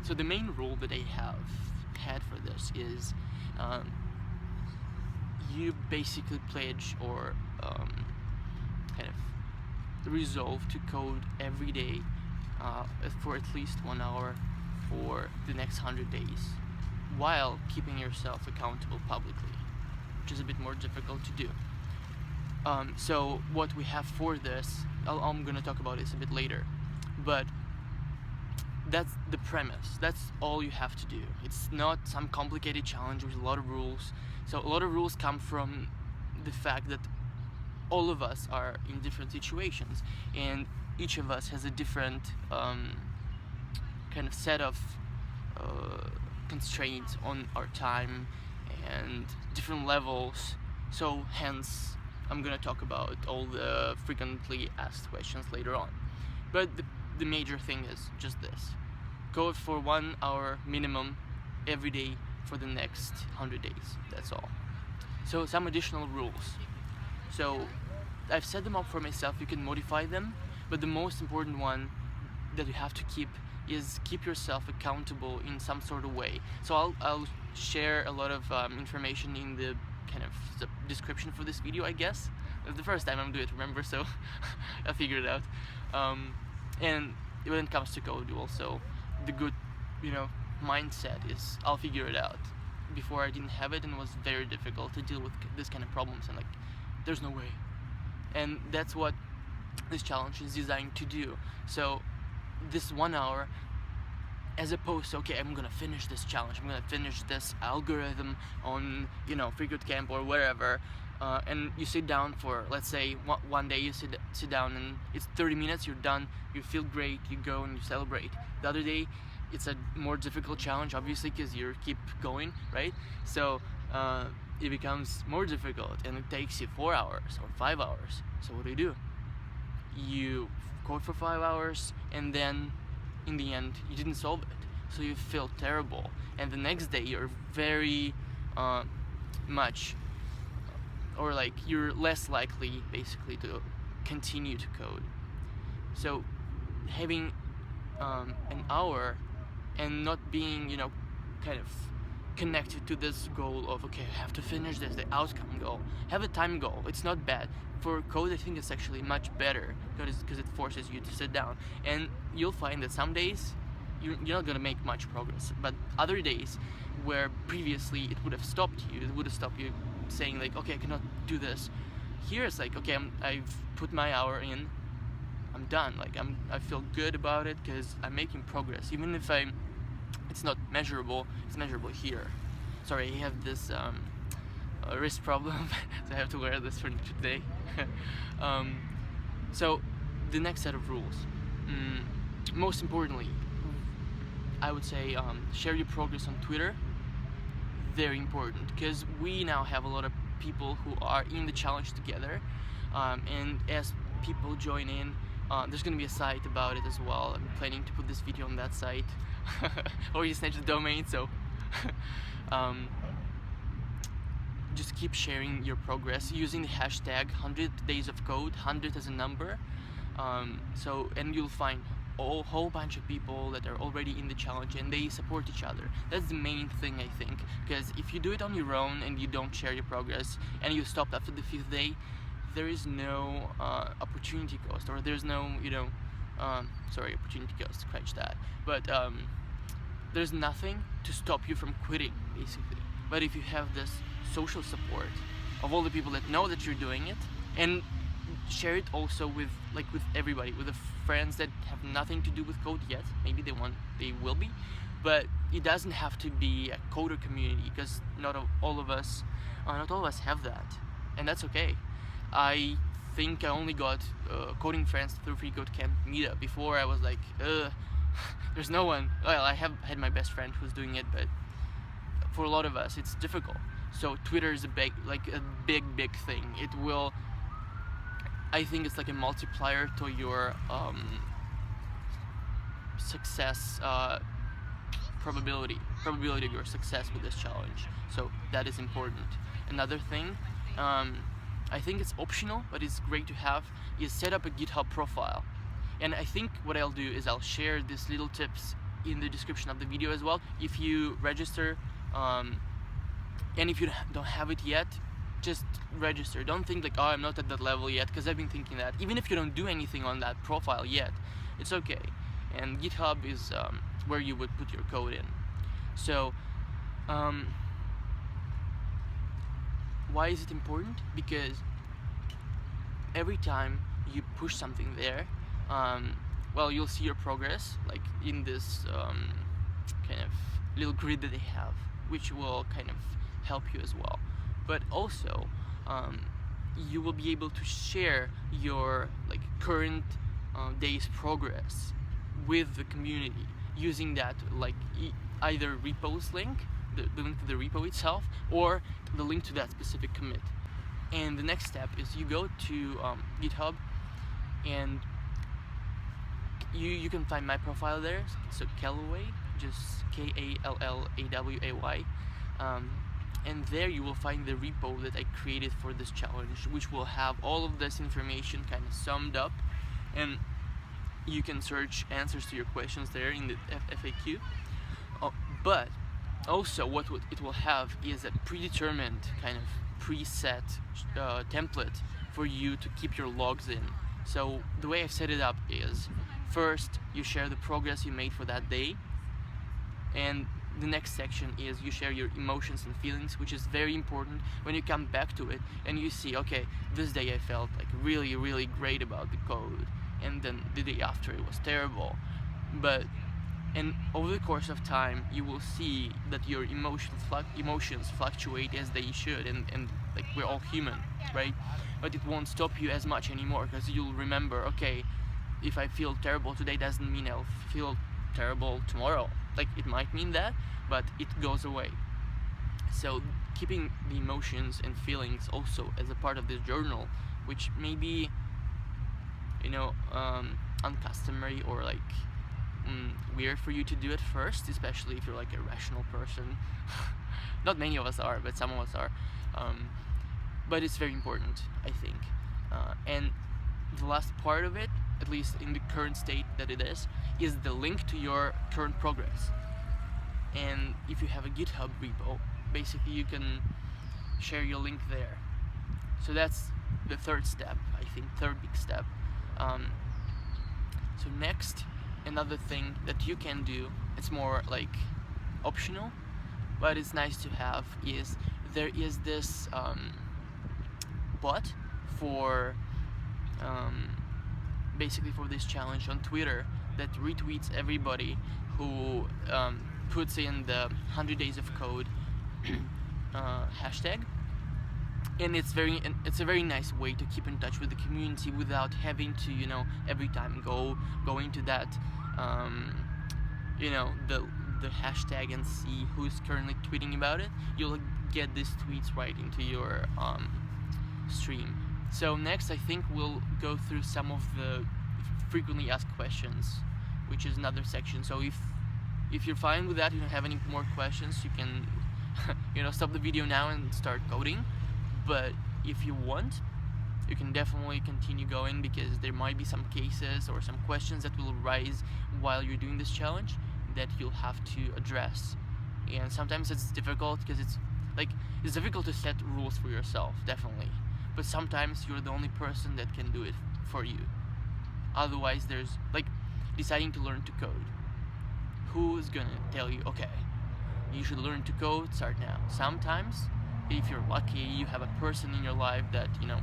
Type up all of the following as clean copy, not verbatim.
So the main rule that I have had for this is you basically pledge or kind of resolve to code every day for at least 1 hour for the next 100 days, while keeping yourself accountable publicly, which is a bit more difficult to do. So what we have for this, I'm gonna talk about this a bit later, but that's the premise. That's all you have to do. It's not some complicated challenge with a lot of rules. So a lot of rules come from the fact that all of us are in different situations, and each of us has a different kind of set of constraints on our time and different levels. So hence I'm gonna talk about all the frequently asked questions later on. But the major thing is just this: code for 1 hour minimum every day for the next 100 days. That's all. So some additional rules. So I've set them up for myself. You can modify them, but the most important one that you have to keep is keep yourself accountable in some sort of way. So I'll share a lot of information in the kind of the description for this video, I guess. It's the first time I'm doing it, remember, so I figured it out. And when it comes to code also, the good, mindset is I'll figure it out. Before I didn't have it, and it was very difficult to deal with this kind of problems, and like, there's no way. And that's what this challenge is designed to do. So this 1 hour, as opposed to, okay, I'm gonna finish this challenge, I'm gonna finish this algorithm on, FreeCodeCamp or wherever, and you sit down for, let's say, one day you sit down and it's 30 minutes, you're done, you feel great, you go and you celebrate. The other day, it's a more difficult challenge, obviously, because you keep going, right? So it becomes more difficult, and it takes you 4 hours or 5 hours. So what do? You code for 5 hours, and then in the end you didn't solve it, so you feel terrible, and the next day you're very much, or like you're less likely basically to continue to code. So having an hour and not being kind of connected to this goal of, okay, I have to finish this, the outcome goal. Have a time goal. It's not bad. For code, I think it's actually much better because it forces you to sit down, and you'll find that some days you're not gonna make much progress, but other days where previously it would have stopped you, saying like, okay, I cannot do this. Here it's like, okay, I've put my hour in, I'm done. Like I feel good about it because I'm making progress, even if it's not measurable. It's measurable here. Sorry, I have this wrist problem, so I have to wear this for today. So the next set of rules. Most importantly, I would say share your progress on Twitter. Very important, because we now have a lot of people who are in the challenge together, and as people join in, there's gonna be a site about it as well. I'm planning to put this video on that site. Or you snatch the domain, so just keep sharing your progress using the hashtag 100 days of code, 100 as a number. And you'll find a whole bunch of people that are already in the challenge, and they support each other. That's the main thing, I think, because if you do it on your own and you don't share your progress and you stop after the 5th day, there is no opportunity cost, or there's no opportunity cost, scratch that, but there's nothing to stop you from quitting, basically. But if you have this social support of all the people that know that you're doing it, and share it also with everybody, with the friends that have nothing to do with code yet, maybe they will be, but it doesn't have to be a coder community, because not all of us have that, and that's okay. I think I only got coding friends through FreeCodeCamp meetup. Before I was like, there's no one. Well, I have had my best friend who's doing it, but for a lot of us it's difficult. So Twitter is a big thing. It will, I think it's like a multiplier to your success probability of your success with this challenge. So that is important. Another thing, I think it's optional, but it's great to have, is set up a GitHub profile. And I think what I'll do is I'll share these little tips in the description of the video as well. If you register, and if you don't have it yet, just register. Don't think like, oh, I'm not at that level yet, because I've been thinking that. Even if you don't do anything on that profile yet, it's okay. And GitHub is where you would put your code in. So why is it important? Because every time you push something there, well, you'll see your progress, like in this kind of little grid that they have, which will kind of help you as well. But also, you will be able to share your like current day's progress with the community using that like either repo's link, the link to the repo itself, or the link to that specific commit. And the next step is you go to GitHub, and you can find my profile there. So Callaway, just K-A-L-L-A-W-A-Y, and there you will find the repo that I created for this challenge, which will have all of this information kind of summed up, and you can search answers to your questions there in the FAQ. But also what it will have is a predetermined kind of preset template for you to keep your logs in. So the way I've set it up is, first you share the progress you made for that day, and the next section is you share your emotions and feelings, which is very important when you come back to it and you see, okay, this day I felt like really, really great about the code, and then the day after it was terrible. And over the course of time, you will see that your emotions fluctuate as they should, and like we're all human, right? But it won't stop you as much anymore, because you'll remember, okay, if I feel terrible today, doesn't mean I'll feel terrible tomorrow. Like, it might mean that, but it goes away. So keeping the emotions and feelings also as a part of this journal, which may be, you know, uncustomary or like weird for you to do at first, especially if you're like a rational person. Not many of us are, but some of us are. But it's very important, I think. And the last part of it, at least in the current state that it is the link to your current progress. And if you have a GitHub repo, basically you can share your link there. So that's the third step, I think, third big step. So next, another thing that you can do, it's more like optional, but it's nice to have, is there is this bot for basically for this challenge on Twitter that retweets everybody who puts in the 100 days of code hashtag. And it's a very nice way to keep in touch with the community without having to, you know, every time go into that you know, the hashtag and see who's currently tweeting about it. You'll get these tweets right into your stream. So next, I think we'll go through some of the frequently asked questions, which is another section. So if you're fine with that, you don't have any more questions, you can you know, stop the video now and start coding. But if you want, you can definitely continue going, because there might be some cases or some questions that will arise while you're doing this challenge that you'll have to address. And sometimes it's difficult, because it's difficult to set rules for yourself, definitely. But sometimes you're the only person that can do it for you. Otherwise, there's like deciding to learn to code. Who's gonna tell you, okay, you should learn to code, start now? Sometimes, if you're lucky, you have a person in your life that, you know,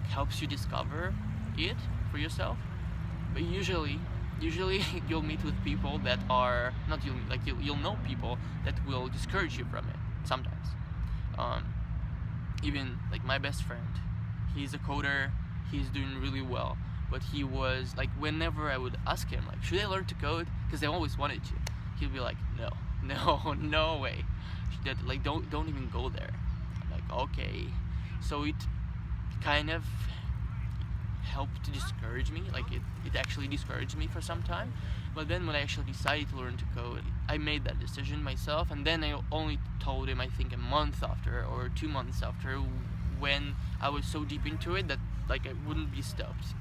helps you discover it for yourself. But usually you'll meet with people that are not you'll know people that will discourage you from it sometimes. Even like my best friend, he's a coder, he's doing really well, but he was like, whenever I would ask him like, should I learn to code, because I always wanted to, he'd be like, no way, like don't even go there. I'm like, okay. So it kind of helped to discourage me, like it actually discouraged me for some time. But then when I actually decided to learn to code, I made that decision myself, and then I only told him, I think, a month after or 2 months after, when I was so deep into it that like I wouldn't be stopped.